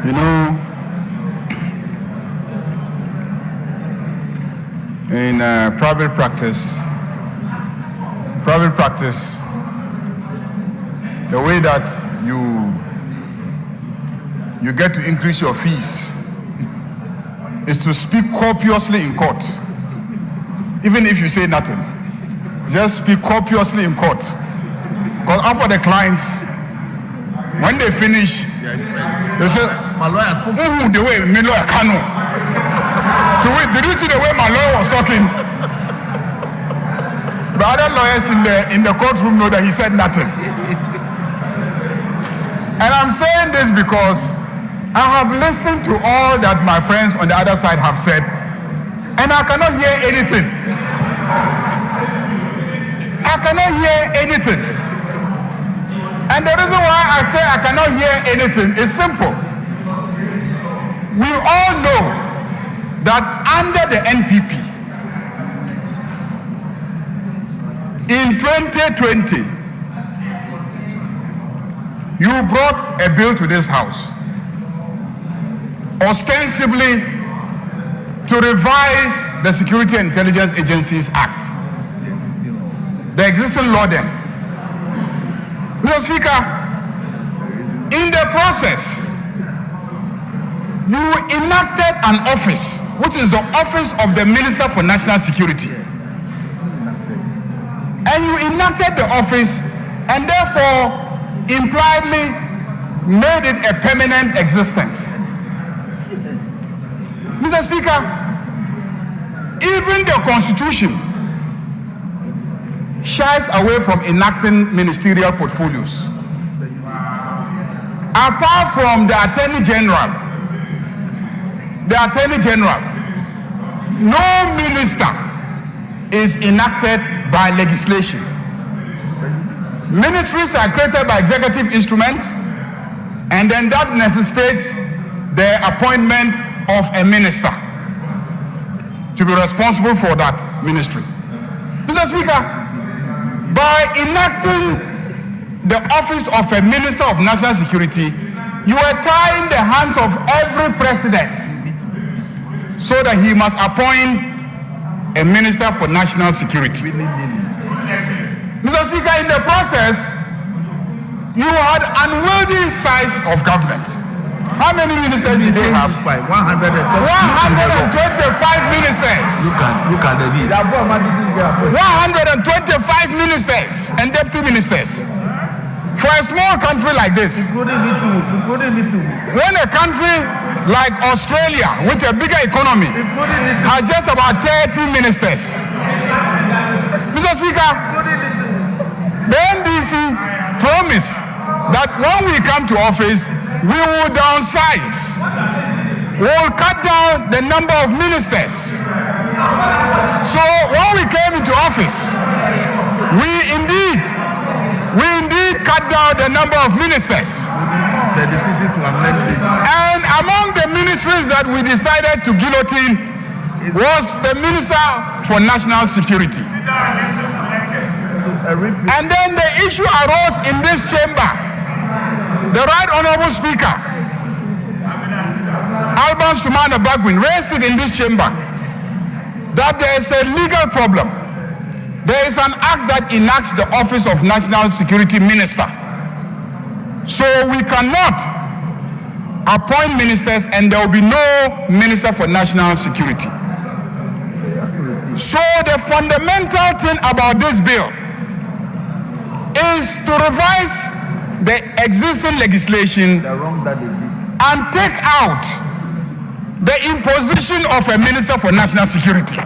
You know, in private practice, the way that you get to increase your fees is to speak copiously in court. Even if you say nothing, just speak copiously in court. Because after the clients, when they finish, they say, my lawyer spoke. The way my lawyer cano. Did you see the way my lawyer was talking? The other lawyers in the courtroom know that he said nothing. And I'm saying this because I have listened to all that my friends on the other side have said, and I cannot hear anything. I cannot hear anything. And the reason why I say I cannot hear anything is simple. We all know that under the NPP, in 2020, you brought a bill to this house, ostensibly to revise the Security and Intelligence Agencies Act, the existing law then. Mr. Speaker, in the process, you enacted an office, which is the office of the Minister for National Security. And you enacted the office and therefore impliedly made it a permanent existence. Mr. Speaker, even the Constitution shies away from enacting ministerial portfolios. Apart from the Attorney General, no minister is enacted by legislation. Ministries are created by executive instruments, and then that necessitates the appointment of a minister to be responsible for that ministry. Mr. Speaker, by enacting the office of a Minister of National Security, you are tying the hands of every president so that he must appoint a Minister for National Security. Mr. Speaker, in the process, you had unwieldy size of government. How many ministers did they have? 125 ministers. Look at the deal. 125 ministers and deputy ministers. For a small country like this, when a country like Australia, with a bigger economy, has just about 30 ministers. Mr. Speaker, the NDC promised that when we come to office, we will downsize. We will cut down the number of ministers. So when we came into office, we indeed cut down the number of ministers. The decision to amend this. And among the ministries that we decided to guillotine was the Minister for National Security. And then the issue arose in this chamber. The Right Honorable Speaker, Alban Sumana Bagwin, raised it in this chamber that there is a legal problem. There is an act that enacts the office of National Security Minister. So we cannot appoint ministers and there will be no Minister for National Security. So the fundamental thing about this bill is to revise the existing legislation and take out the imposition of a Minister for National Security.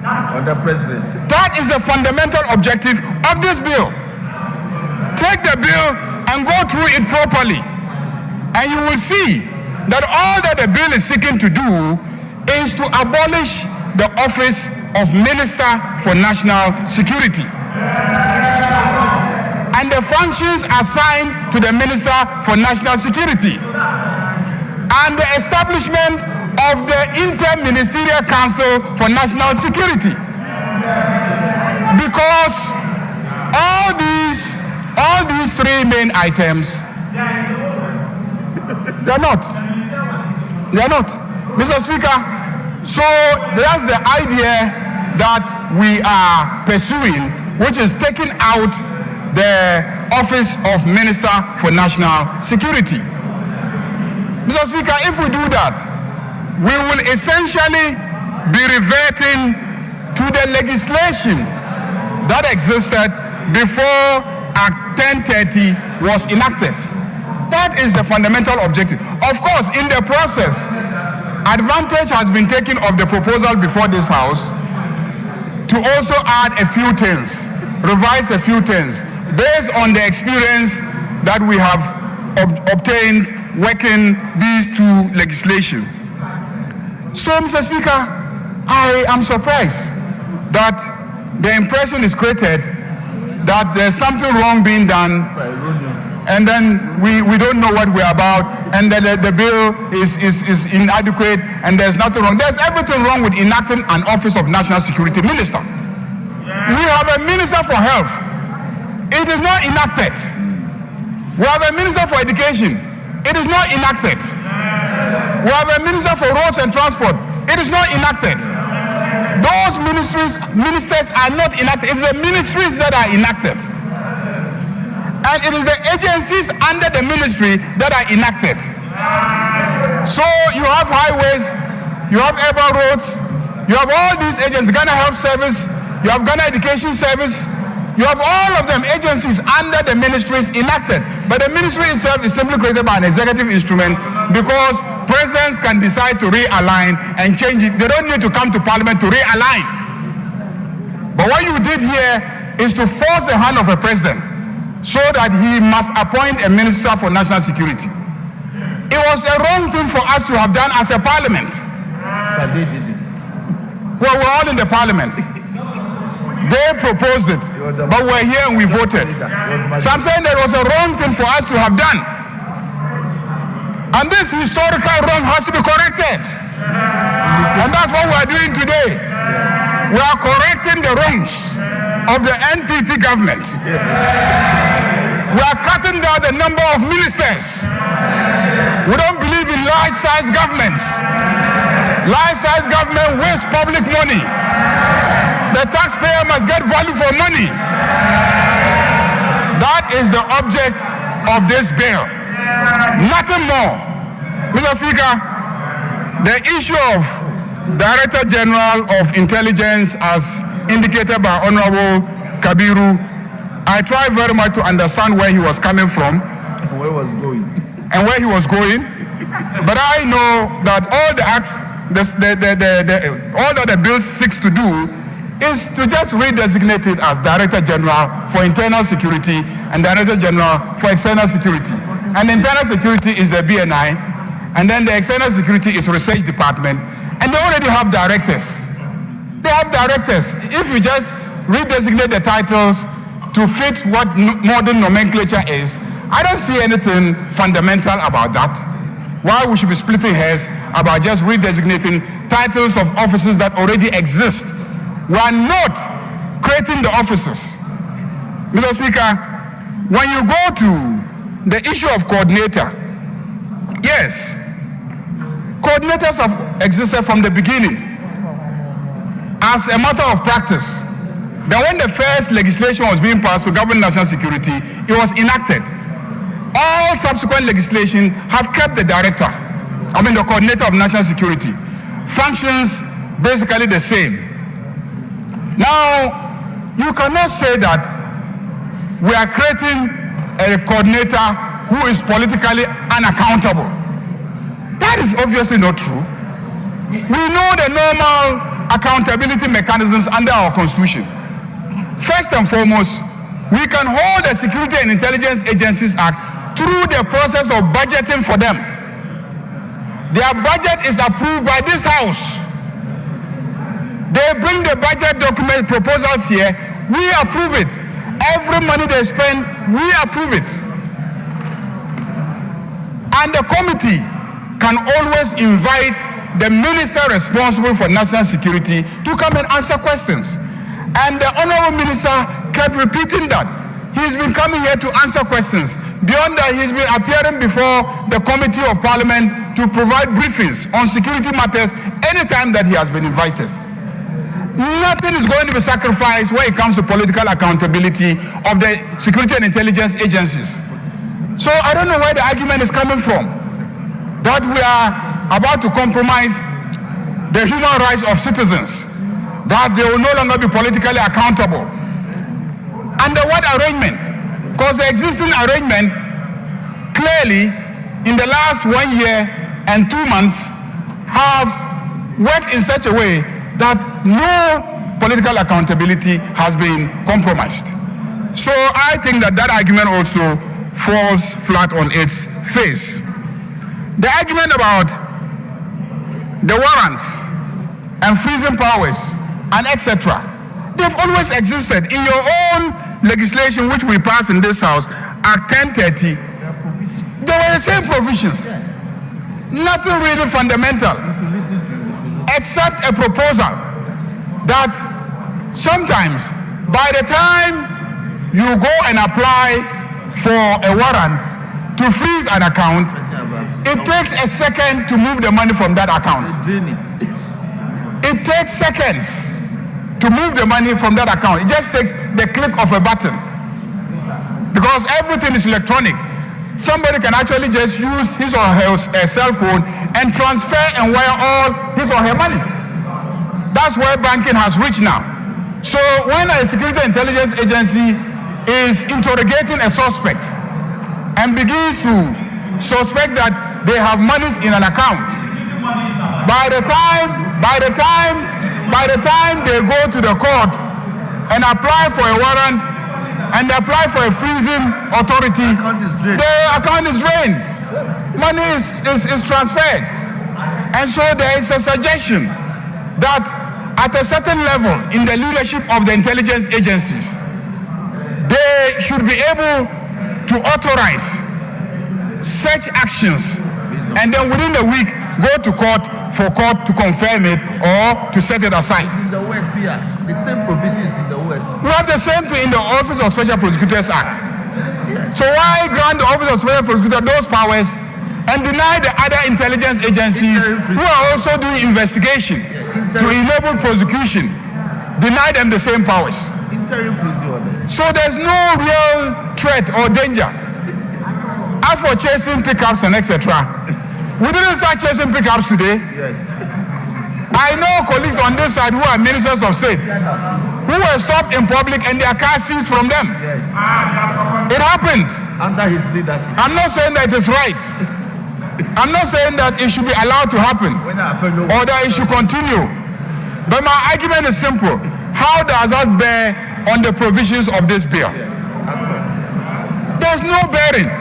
Under President. That is the fundamental objective of this bill. Take the bill and go through it properly, and you will see that all that the bill is seeking to do is to abolish the office of Minister for National Security and the functions assigned to the Minister for National Security and the establishment of the Inter-Ministerial Council for National Security. Because all these three main items They are not. They are not. Mr. Speaker, so that's the idea that we are pursuing, which is taking out the office of Minister for National Security. Mr. Speaker, if we do that, we will essentially be reverting to the legislation that existed before Act 1030 was enacted. That is the fundamental objective. Of course, in the process, advantage has been taken of the proposal before this House to also add a few things, revise a few things, based on the experience that we have obtained working these two legislations. So, Mr. Speaker, I am surprised that the impression is created that there's something wrong being done, and then we don't know what we're about, and the bill is inadequate, and there's nothing wrong. There's everything wrong with enacting an Office of National Security Minister. We have a Minister for Health. It is not enacted. We have a Minister for Education. It is not enacted. We have a Minister for Roads and Transport. It is not enacted. Those ministers are not enacted. It's the ministries that are enacted. And it is the agencies under the ministry that are enacted. So you have highways, you have urban roads, you have all these agencies, Ghana Health Service, you have Ghana Education Service, you have all of them agencies under the ministries enacted. But the ministry itself is simply created by an executive instrument because presidents can decide to realign and change it. They don't need to come to Parliament to realign. But what you did here is to force the hand of a president so that he must appoint a Minister for National Security. It was a wrong thing for us to have done as a Parliament. But they did it. Well, we're all in the Parliament. They proposed it, but we're here and we voted. So I'm saying there was a wrong thing for us to have done. And this historical wrong has to be corrected. And that's what we're doing today. We are correcting the wrongs of the NPP government. We are cutting down the number of ministers. We don't believe in large-sized governments. Large-sized government wastes public money. The taxpayer must get value for money. That is the object of this bill. Nothing more. Mr. Speaker, the issue of Director General of Intelligence, as indicated by Honorable Kabiru, I try very much to understand where he was coming from And where was going? and where he was going. But I know that all the acts, all that the bill seeks to do is to just redesignate it as Director General for Internal Security and Director General for External Security. And Internal Security is the BNI, and then the External Security is Research Department, and they already have directors. They have directors. If you just redesignate the titles to fit what modern nomenclature is, I don't see anything fundamental about that. Why we should be splitting hairs about just redesignating titles of offices that already exist. We are not creating the offices. Mr. Speaker, when you go to the issue of coordinator, yes, coordinators have existed from the beginning as a matter of practice. Then when the first legislation was being passed to govern national security, it was enacted. All subsequent legislation have kept the the coordinator of national security. Functions basically the same. Now, you cannot say that we are creating a coordinator who is politically unaccountable. That is obviously not true. We know the normal accountability mechanisms under our Constitution. First and foremost, we can hold the Security and Intelligence Agencies Act through the process of budgeting for them. Their budget is approved by this House. They bring the budget document proposals here, we approve it. Every money they spend, we approve it. And the committee can always invite the minister responsible for national security to come and answer questions. And the honorable minister kept repeating that. He's been coming here to answer questions Beyond that, he's been appearing before the Committee of Parliament to provide briefings on security matters anytime that he has been invited. Nothing is going to be sacrificed when it comes to political accountability of the security and intelligence agencies. So I don't know where the argument is coming from, that we are about to compromise the human rights of citizens, that they will no longer be politically accountable. Under what arrangement? Because the existing arrangement clearly in the last 1 year and 2 months have worked in such a way that no political accountability has been compromised. So I think that that argument also falls flat on its face. The argument about the warrants and freezing powers and etc., they've always existed. In your own legislation which we passed in this house, Act 1030, there were the same provisions. Nothing really fundamental, except a proposal that sometimes by the time you go and apply for a warrant to freeze an account, it takes a second to move the money from that account. It takes seconds to move the money from that account. It just takes the click of a button, because everything is electronic. Somebody can actually just use his or her cell phone and transfer and wire all his or her money. That's where banking has reached now. So when a security intelligence agency is interrogating a suspect and begins to suspect that they have monies in an account, by the time they go to the court and apply for a warrant and apply for a freezing authority, the account is drained. Money is transferred. And so there is a suggestion that at a certain level in the leadership of the intelligence agencies, they should be able to authorize such actions and then within a week go to court for court to confirm it or to set it aside. In the West, yeah, the same provisions in the West. We have the same thing in the Office of Special Prosecutors Act. So why grant the Office of Special Prosecutor those powers and deny the other intelligence agencies who are also doing investigation to enable prosecution, deny them the same powers? So there's no real threat or danger. As for chasing pickups and etc., we didn't start chasing pickups today. Yes. I know colleagues on this side who are ministers of state who were stopped in public and their cars seized from them. Yes. It happened. Under his leadership. I'm not saying that it is right. I'm not saying that it should be allowed to happen or that it should continue. But my argument is simple. How does that bear on the provisions of this bill? Yes. There's no bearing.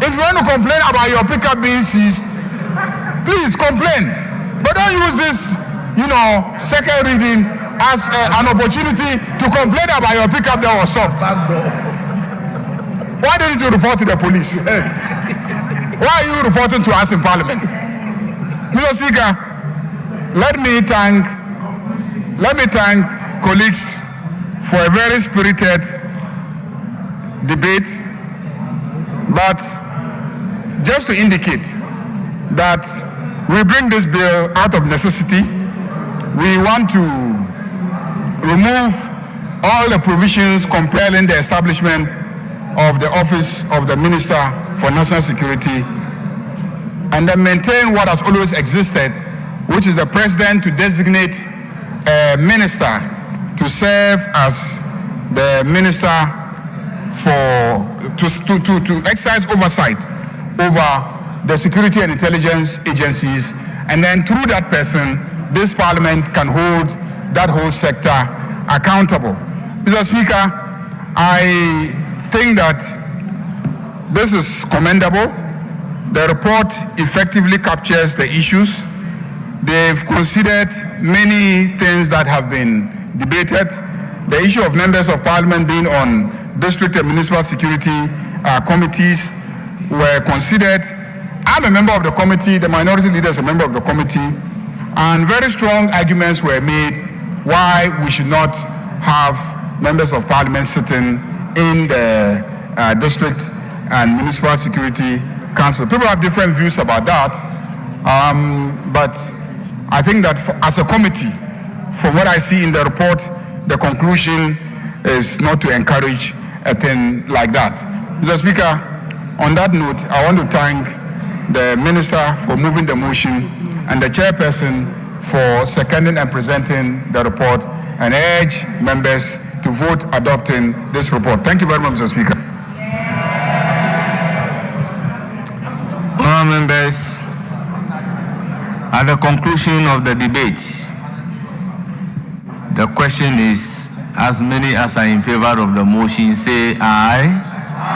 If you want to complain about your pickup being seized, please complain. But don't use this, second reading as an opportunity to complain about your pickup that was stopped. Why didn't you report to the police? Why are you reporting to us in Parliament? Mr. Speaker, let me thank colleagues for a very spirited debate, but just to indicate that we bring this bill out of necessity. We want to remove all the provisions compelling the establishment of the Office of the Minister for National Security and then maintain what has always existed, which is the President to designate a minister to serve as the minister to exercise oversight over the security and intelligence agencies, and then through that person, this Parliament can hold that whole sector accountable. Mr. Speaker, I think that this is commendable. The report effectively captures the issues. They've considered many things that have been debated. The issue of members of Parliament being on district and municipal security committees were considered. I'm a member of the committee, the minority leader is a member of the committee, and very strong arguments were made why we should not have members of Parliament sitting in the district and Municipal Security Council. People have different views about that, but I think that as a committee, from what I see in the report, the conclusion is not to encourage a thing like that. Mr. Speaker, on that note, I want to thank the Minister for moving the motion and the Chairperson for seconding and presenting the report, and urge members to vote adopting this report. Thank you very much, Mr. Speaker. Honourable members, at the conclusion of the debate, the question is, as many as are in favor of the motion say aye.